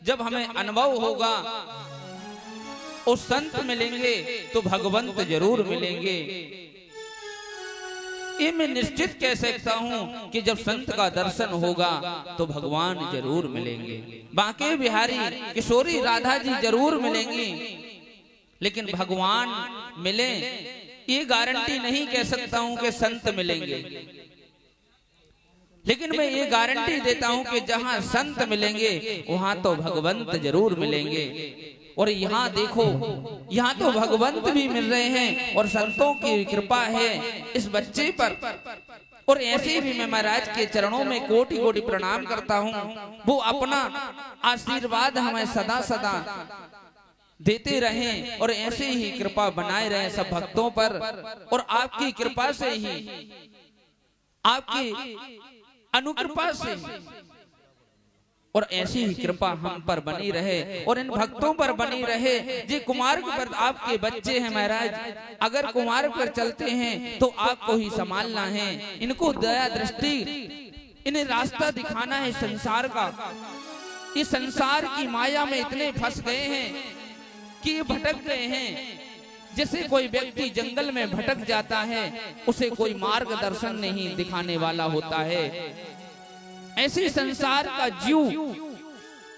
जब हमें अनुभव होगा और संत मिलेंगे तो भगवंत जरूर मिलेंगे। ये मैं निश्चित कह सकता हूं कि जब संत का दर्शन होगा तो भगवान जरूर मिलेंगे। बांके बिहारी किशोरी राधा जी जरूर मिलेंगी, लेकिन भगवान मिले ये गारंटी नहीं कह सकता हूं कि संत मिलेंगे। लेकिन मैं ये गारंटी देता हूं कि जहां संत मिलेंगे वहां तो भगवंत जरूर मिलेंगे। और यहाँ देखो, यहाँ तो भगवंत भी मिल रहे हैं और संतों की कृपा है इस बच्चे पर। और ऐसे भी मैं महाराज के चरणों में कोटि कोटि प्रणाम करता हूँ। वो अपना आशीर्वाद हमें सदा सदा देते रहें और ऐसे ही कृपा बनाए रहें सब भक्तों पर। और आपकी कृपा से ही, आपकी अनुकृपा से और ऐसी ही कृपा हम पर बनी रहे और इन भक्तों पर बनी रहे। जी कुमार्ग पर आपके बच्चे हैं महाराज, अगर कुमार्ग पर चलते हैं तो आपको ही संभालना है। इनको दया दृष्टि, इन्हें रास्ता दिखाना है संसार का। इस संसार की माया में इतने फंस गए हैं कि ये भटक गए हैं। जैसे कोई व्यक्ति जंगल में भटक जाता है, उसे कोई मार्गदर्शन नहीं दिखाने वाला होता है। ऐसे संसार का जीव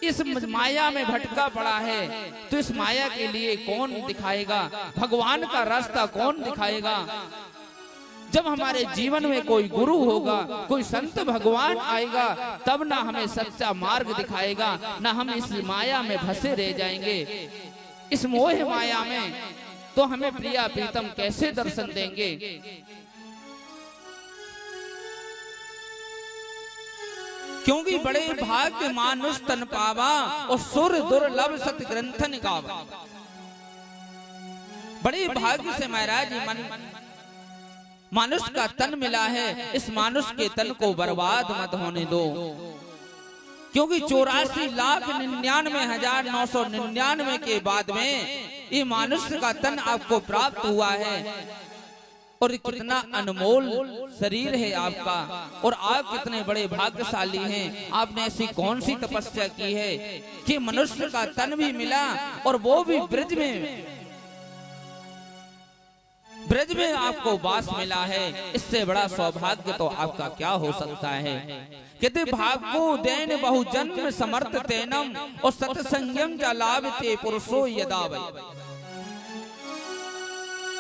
इस माया में भटका पड़ा है, तो इस माया के लिए कौन दिखाएगा? भगवान का रास्ता कौन दिखाएगा? जब हमारे जीवन में कोई गुरु होगा, कोई संत भगवान आएगा, तब ना हमें सच्चा मार्ग दिखाएगा, ना हम इस माया में फंसे रह जाएंगे। इस मोह माया में तो हमें प्रिया प्रीतम कैसे दर्शन देंगे? क्योंकि बड़े भाग्य मानुष तन पावा और सुर दुर्लभ सत ग्रंथन गावा। बड़े भाग्य से महाराज मानुष का तन मिला है। इस मानुष के तन को बर्बाद मत होने दो, क्योंकि 84,99,999 के बाद में ये मानुष का तन आपको प्राप्त हुआ है। और कितना अनमोल शरीर है आपका, और आप कितने बड़े भाग्यशाली हैं। आपने ऐसी कौन सी तपस्या की है कि मनुष्य का तन भी मिला और वो भी ब्रज में आपको वास मिला है। इससे बड़ा सौभाग्य तो आपका क्या हो सकता है? कहते भाग्यो दैन बहु जन्म समर्थ तेनम और सत्संगम का लाभ ते पुरुषो यदा।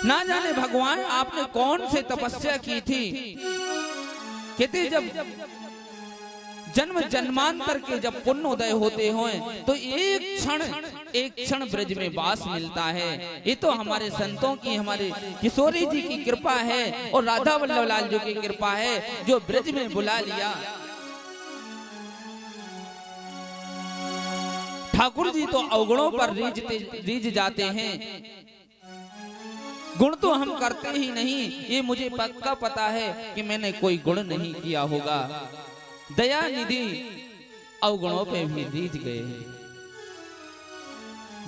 ना जाने भगवान आपने कौन से तपस्या की थी। कहते जब जन्म जन्मांतर के जब पुण्य उदय होते हो तो एक क्षण ब्रज में वास मिलता है। ये तो हमारे संतों की, हमारे किशोरी जी की कृपा है और राधा वल्लभ लाल जी की कृपा है जो ब्रज में बुला लिया। ठाकुर जी तो अवगुणों पर रीझ जाते हैं, गुण तो हम करते ही नहीं। ये मुझे पक्का पता है कि मैंने कोई गुण नहीं किया होगा। दया निधि अवगुणों पे भी रीझ गए हैं।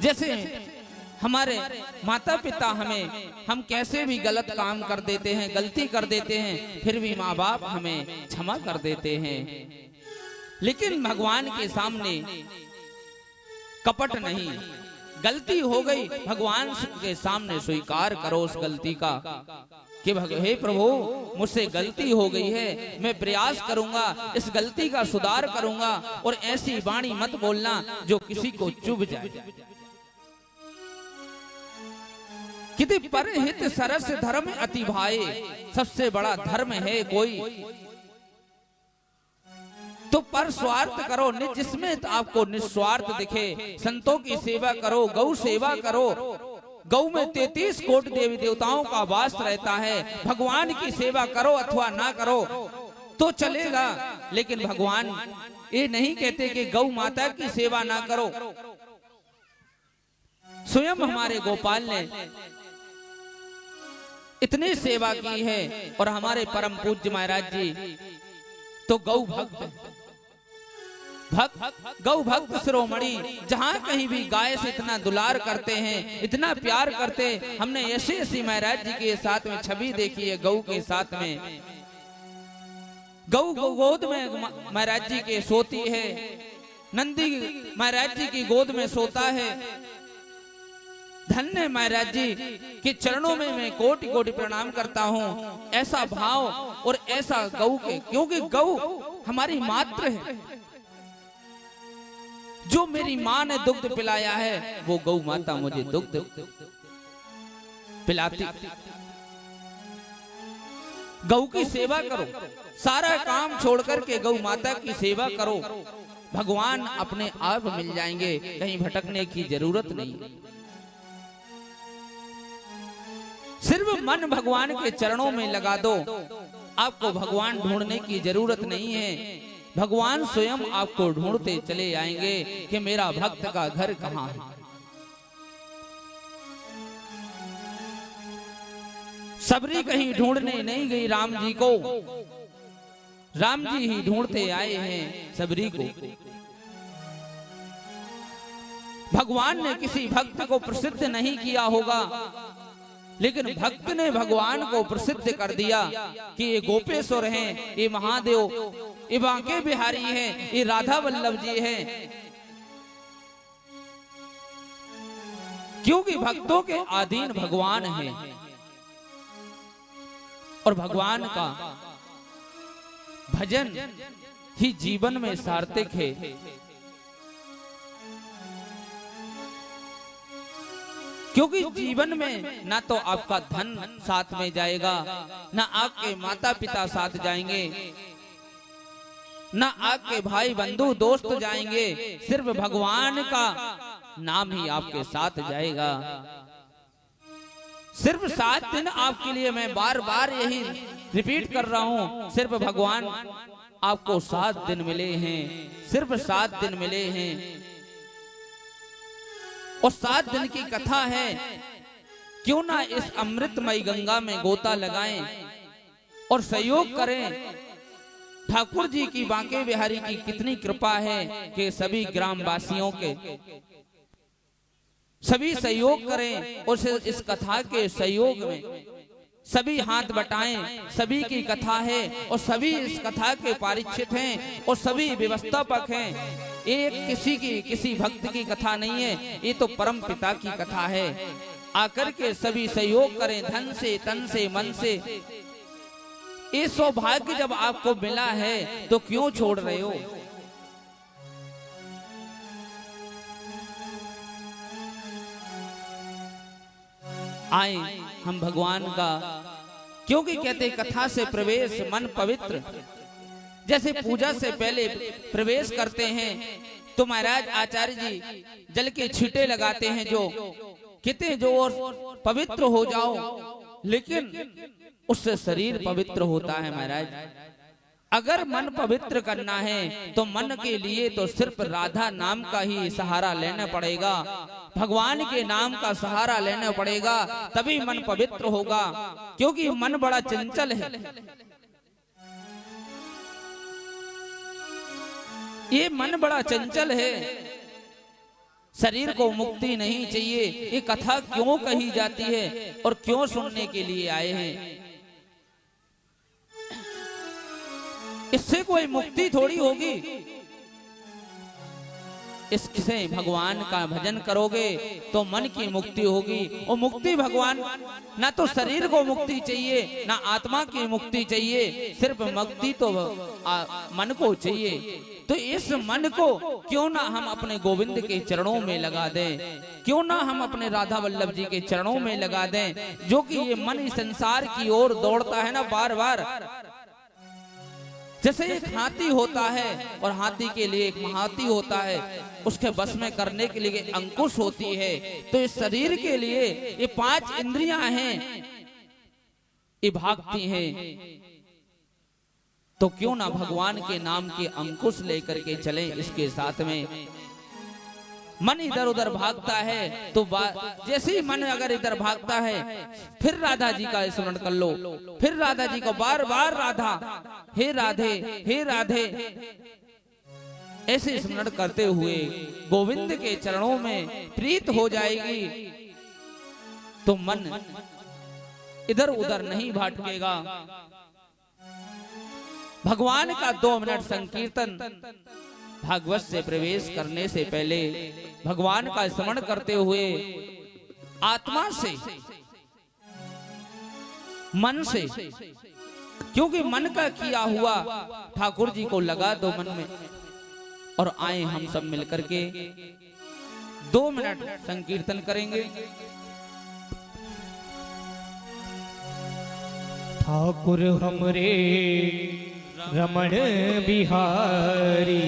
जैसे हमारे माता पिता हम कैसे भी गलत काम कर देते हैं, गलती कर देते हैं, फिर भी माँ बाप हमें क्षमा कर देते हैं। लेकिन भगवान के सामने कपट नहीं। गलती हो गई, भगवान के सामने स्वीकार करो उस गलती का कि हे प्रभु मुझसे गलती हो गई है, मैं प्रयास करूंगा, इस गलती का सुधार करूंगा। और ऐसी वाणी मत बोलना जो किसी को चुभ जाए। किति परहित सरस धर्म अति भाए। सबसे बड़ा धर्म है कोई तो पर स्वार्थ करो, जिसमें आपको निस्वार्थ दिखे। संतों की सेवा करो, गौ सेवा करो। गौ में 33 कोटि देवी देवताओं का वास रहता है। भगवान की सेवा करो अथवा ना करो तो चलेगा, लेकिन भगवान ये नहीं कहते कि गौ माता की सेवा ना करो। स्वयं हमारे गोपाल ने इतनी सेवा की है और हमारे परम पूज्य महाराज जी तो गौ गौ भक्त शिरोमणि, जहां कहीं भी गाय से इतना दुलार करते हैं, इतना प्यार करते। हमने यशस्वी महाराज जी के साथ में छवि देखी है, गौ के साथ में गौ गोद में महाराज जी के सोती है। नंदी महाराज जी की गोद में सोता है। धन्य महाराज जी के चरणों में मैं कोटि कोटि प्रणाम करता हूँ। ऐसा भाव और ऐसा गौ के, क्योंकि गौ हमारी मात्र है। जो मेरी माँ ने दुग्ध पिलाया है वो गौ माता मुझे दुग्ध पिलाती। गौ की सेवा करो, सारा काम छोड़कर के गौ माता की सेवा करो, भगवान अपने आप मिल जाएंगे, कहीं भटकने की जरूरत नहीं। सिर्फ मन भगवान के चरणों में लगा दो, आपको भगवान ढूंढने की जरूरत नहीं है। भगवान स्वयं आपको ढूंढते चले आएंगे कि मेरा भक्त का घर कहाँ है। सबरी कहीं ढूंढने नहीं गई राम जी को, राम जी ही ढूंढते आए हैं सबरी को। भगवान ने किसी भक्त को प्रसिद्ध नहीं किया होगा, लेकिन भक्त ने भगवान को प्रसिद्ध कर दिया कि ये गोपेश्वर हैं, ये महादेव, ये बांके बिहारी हैं, ये राधा वल्लभ जी हैं। क्योंकि भक्तों के अधीन भगवान हैं और भगवान का भजन ही जीवन में सार्थक है। क्योंकि जीवन में ना तो आपका धन साथ में जाएगा, ना आपके माता पिता साथ जाएंगे, ना आपके भाई बंधु दोस्त जाएंगे, सिर्फ भगवान का नाम ही आपके साथ जाएगा। सिर्फ 7 दिन आपके लिए, मैं बार बार यही रिपीट कर रहा हूं, सिर्फ भगवान आपको 7 दिन मिले हैं, सिर्फ 7 दिन मिले हैं। और 7 दिन की कथा है, क्यों ना इस अमृतमयी गंगा में गोता लगाएं और सहयोग करें। ठाकुर जी की, बांके बिहारी की कितनी कृपा है कि सभी ग्रामवासियों के सभी सहयोग करें और इस कथा के सहयोग में सभी हाथ बटाएं। सभी की कथा है और सभी इस कथा के पारिचित हैं और सभी व्यवस्थापक हैं। एक किसी भक्त की कथा नहीं है, ये तो परम पिता की कथा है। आकर के सभी सहयोग करें, धन से, तन से, मन से। ये सौभाग्य जब आपको मिला है तो क्यों छोड़ रहे हो? आए हम भगवान का, क्योंकि कहते कथा से प्रवेश मन पवित्र। जैसे पूजा से पहले प्रवेश करते हैं तो महाराज आचार्य जी जल के छींटे लगाते हैं, जो कहते हैं जो और पवित्र हो जाओ, लेकिन उससे शरीर पवित्र होता है। महाराज अगर मन पवित्र करना है तो मन के लिए तो सिर्फ राधा नाम का ही सहारा लेना पड़ेगा, भगवान के नाम का सहारा लेना पड़ेगा, तभी मन पवित्र होगा। क्योंकि मन बड़ा चंचल है, ये मन बड़ा चंचल है। शरीर को मुक्ति नहीं चाहिए। ये कथा क्यों कही जाती है और क्यों सुनने के लिए आए हैं? इससे कोई मुक्ति थोड़ी होगी। इससे भगवान का भजन करोगे तो मन की मुक्ति होगी। और मुक्ति भगवान, ना तो शरीर को मुक्ति चाहिए, ना आत्मा की मुक्ति चाहिए, सिर्फ मुक्ति तो मन को चाहिए। तो इस मन को क्यों ना हम अपने गोविंद के चरणों में लगा दें, क्यों ना हम अपने राधा वल्लभ जी के चरणों में लगा दें। जो कि ये मन इस संसार की ओर दौड़ता है ना बार बार, जैसे एक हाथी होता है और हाथी के लिए एक महाती होता है, उसके बस में करने के लिए अंकुश होती है। तो इस शरीर के लिए ये 5 इंद्रियां हैं, ये भागती हैं। तो क्यों ना भगवान के नाम के अंकुश लेकर के चलें इसके साथ में। मन इधर उधर भागता है तो जैसे ही मन अगर इधर भागता है, फिर राधा जी का स्मरण कर लो, फिर राधा जी को बार बार राधा, हे राधे, हे राधे, ऐसे स्मरण करते हुए गोविंद के चरणों में प्रीत हो जाएगी। तो मन इधर उधर नहीं भटकेगा। भगवान का 2 मिनट संकीर्तन भागवत से प्रवेश करने से पहले भगवान का स्मरण करते हुए आत्मा से, मन से, क्योंकि मन का किया हुआ ठाकुर जी को लगा दो मन में। और आए हम सब मिलकर के 2 मिनट संकीर्तन करेंगे। ठाकुर हमरे रमण बिहारी,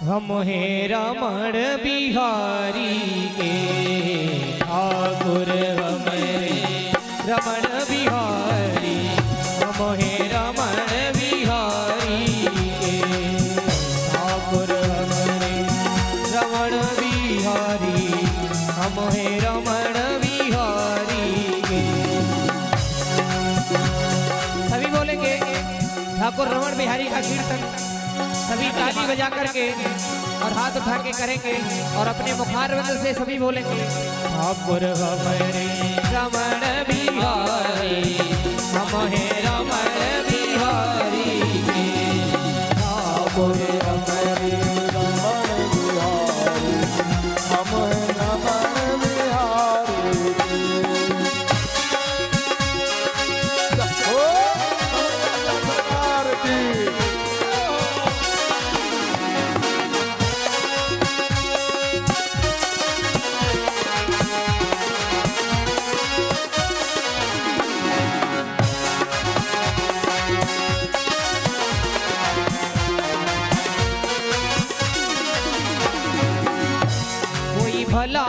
हम हे रमण बिहारी के। ठाकुर हमरे रमण बिहारी, हम हे रमण बिहारी के। ठाकुर हमरे रमण बिहारी, हम हे रमण बिहारी के। सभी बोलेंगे ठाकुर रमण बिहारी का कीर्तन सभी ताली बजा करके और हाथ उठा के करेंगे और अपने मुखारविंद से सभी बोलेंगे ठाकुर हमरे रमण बिहारी, हम हे रमण बिहारी के। ठाकुर हमरे रमण बिहारी, हम हे रमण बिहारी भला